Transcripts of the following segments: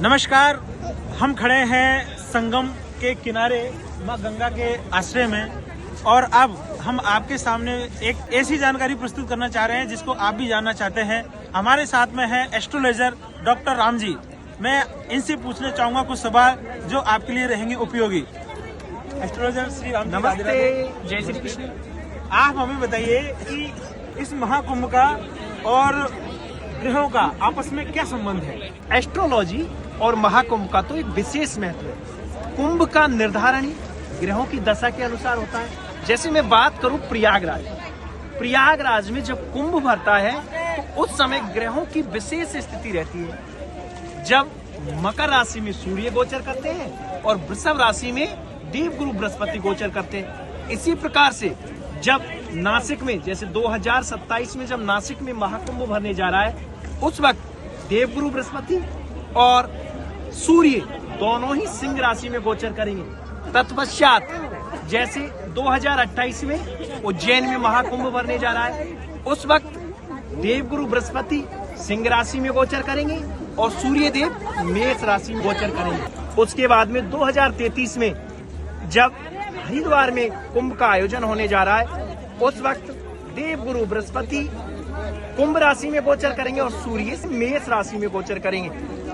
नमस्कार, हम खड़े हैं संगम के किनारे मां गंगा के आश्रय में और अब हम आपके सामने एक ऐसी जानकारी प्रस्तुत करना चाह रहे हैं जिसको आप भी जानना चाहते हैं। हमारे साथ में है एस्ट्रोलॉजर डॉक्टर राम जी। मैं इनसे पूछना चाहूंगा कुछ सवाल जो आपके लिए रहेंगे उपयोगी। एस्ट्रोलॉजर श्री राम जी, नमस्ते, जय श्री कृष्ण। आप हमें बताइए कि इस महाकुंभ का और ग्रहों का आपस में क्या संबंध है? एस्ट्रोलॉजी और महाकुंभ का तो एक विशेष महत्व है। कुंभ का निर्धारण ही ग्रहों की दशा के अनुसार होता है। जैसे मैं बात करूं प्रयागराज में जब कुंभ भरता है तो उस समय ग्रहों की विशेष स्थिति रहती है। जब मकर राशि में सूर्य गोचर करते हैं और वृषभ राशि में देवगुरु बृहस्पति गोचर करते हैं। इसी प्रकार से जब नासिक में, जैसे 2027 में जब नासिक में महाकुंभ भरने जा रहा है, उस वक्त देवगुरु बृहस्पति और सूर्य दोनों ही सिंह राशि में गोचर करेंगे। तत्पश्चात जैसे 2028 में उज्जैन में महाकुंभ भरने जा रहा है, उस वक्त देवगुरु बृहस्पति सिंह राशि में गोचर करेंगे और सूर्य देव मेष राशि में गोचर करेंगे। उसके बाद में 2033 में जब हरिद्वार में कुंभ का आयोजन होने जा रहा है, उस वक्त देवगुरु बृहस्पति कुंभ राशि में गोचर करेंगे और सूर्य मेष राशि में गोचर करेंगे।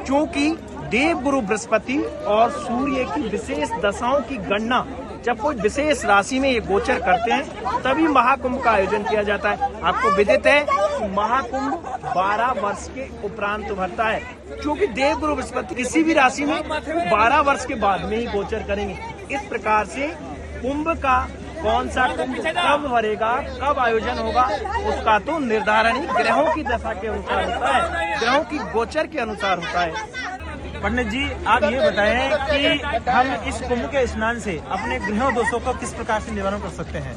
क्योंकि देवगुरु बृहस्पति और सूर्य की विशेष दशाओं की गणना जब कोई विशेष राशि में ये गोचर करते हैं तभी महाकुंभ का आयोजन किया जाता है। आपको विदित है कि महाकुंभ 12 वर्ष के उपरांत भरता है, क्योंकि देवगुरु बृहस्पति किसी भी राशि में 12 वर्ष के बाद में ही गोचर करेंगे। इस प्रकार से कुंभ का कौन सा कुंभ कब भरेगा, कब आयोजन होगा, उसका तो निर्धारण ही ग्रहों की दशा के अनुसार होता है, ग्रहों की गोचर के अनुसार होता है। पंडित जी, आप ये बताएं कि हम इस कुंभ के स्नान से अपने ग्रहों दोषों को किस प्रकार से निवारण कर सकते हैं?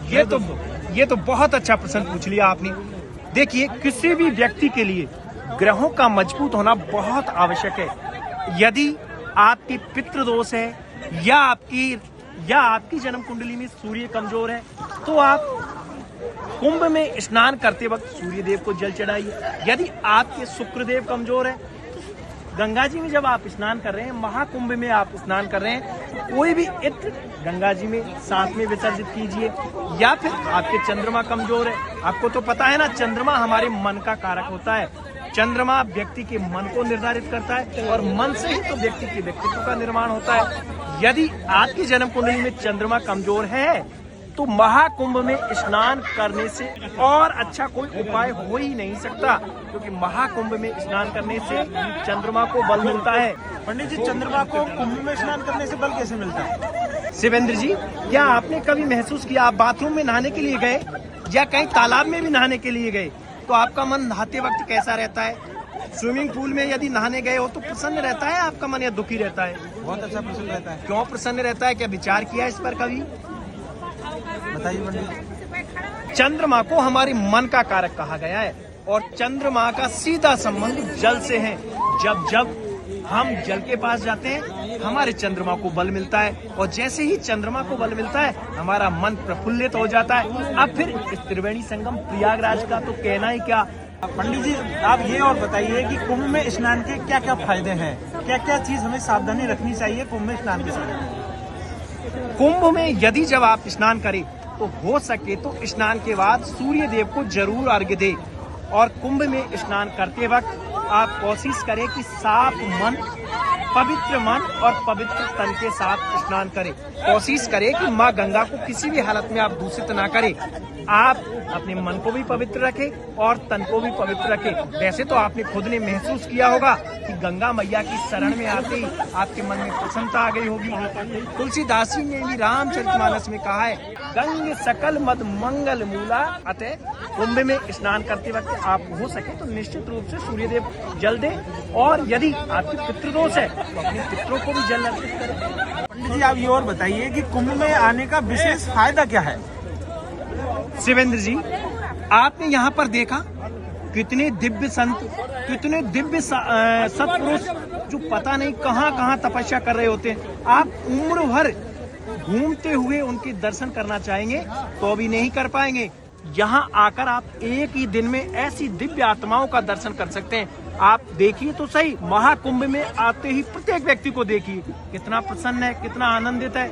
ये तो बहुत अच्छा प्रश्न पूछ लिया आपने। देखिए, किसी भी व्यक्ति के लिए ग्रहों का मजबूत होना बहुत आवश्यक है। यदि आपकी पितृदोष है या आपकी जन्म कुंडली में सूर्य कमजोर है, तो आप कुंभ में स्नान करते वक्त सूर्य देव को जल चढ़ाइए। यदि आपके शुक्रदेव कमजोर है, गंगा जी में जब आप स्नान कर रहे हैं, महाकुंभ में आप स्नान कर रहे हैं, तो कोई भी इत्र गंगा जी में साथ में विसर्जित कीजिए। या फिर आपके चंद्रमा कमजोर है, आपको तो पता है ना, चंद्रमा हमारे मन का कारक होता है। चंद्रमा व्यक्ति के मन को निर्धारित करता है और मन से ही तो व्यक्ति के व्यक्तित्व का निर्माण होता है। यदि आपकी जन्म कुंडली में चंद्रमा कमजोर है तो महाकुंभ में स्नान करने से और अच्छा कोई उपाय हो ही नहीं सकता, क्योंकि महाकुंभ में स्नान करने से चंद्रमा को बल मिलता है। पंडित जी, चंद्रमा को कुंभ में स्नान करने से बल कैसे मिलता है? शिवेंद्र जी, क्या आपने कभी महसूस किया, आप बाथरूम में नहाने के लिए गए या कहीं तालाब में भी नहाने के लिए गए, तो आपका मन नहाते वक्त कैसा रहता है? स्विमिंग पूल में यदि नहाने गए हो तो प्रसन्न रहता है आपका मन या दुखी रहता है? बहुत अच्छा प्रसन्न रहता है। क्यों प्रसन्न रहता है, क्या विचार किया इस पर कभी? बताइए पंडित। चंद्रमा को हमारे मन का कारक कहा गया है और चंद्रमा का सीधा संबंध जल से है। जब हम जल के पास जाते हैं, हमारे चंद्रमा को बल मिलता है और जैसे ही चंद्रमा को बल मिलता है, हमारा मन प्रफुल्लित हो जाता है। अब फिर इस त्रिवेणी संगम प्रयागराज का तो कहना ही क्या। पंडित जी, आप ये और बताइए कि कुंभ में स्नान के क्या क्या फायदे हैं, क्या क्या चीज हमें सावधानी रखनी चाहिए कुंभ में स्नान के समय? कुंभ में यदि जब आप स्नान करें तो हो सके तो स्नान के बाद सूर्य देव को जरूर अर्घ्य दे और कुंभ में स्नान करते वक्त आप कोशिश करें कि साफ मन, पवित्र मन और पवित्र तन के साथ स्नान करें। कोशिश करें कि माँ गंगा को किसी भी हालत में आप दूषित ना करें। आप अपने मन को भी पवित्र रखें और तन को भी पवित्र रखें। वैसे तो आपने खुद ने महसूस किया होगा कि गंगा मैया की शरण में आते ही आपके मन में प्रसन्नता आ गई होगी। तुलसीदास जी ने भी रामचरितमानस में कहा है, गंग सकल मद मंगल मूला। अतः कुंभ में स्नान करते वक्त आप हो सके तो निश्चित रूप से सूर्यदेव जल दें और यदि आपके पितृदोष है तो अपने पितरों को भी जल अर्पित करें। पंडित जी, आप ये और बताइए कि कुंभ में आने का विशेष फायदा क्या है? शिवेंद्र जी, आपने यहाँ पर देखा कितने दिव्य संत, कितने दिव्य सत्पुरुष जो पता नहीं कहाँ कहाँ तपस्या कर रहे होते हैं। आप उम्र भर घूमते हुए उनके दर्शन करना चाहेंगे तो भी नहीं कर पाएंगे। यहाँ आकर आप एक ही दिन में ऐसी दिव्य आत्माओं का दर्शन कर सकते हैं आप देखिए तो सही, महाकुंभ में आते ही प्रत्येक व्यक्ति को देखिए कितना प्रसन्न है, कितना आनंदित है।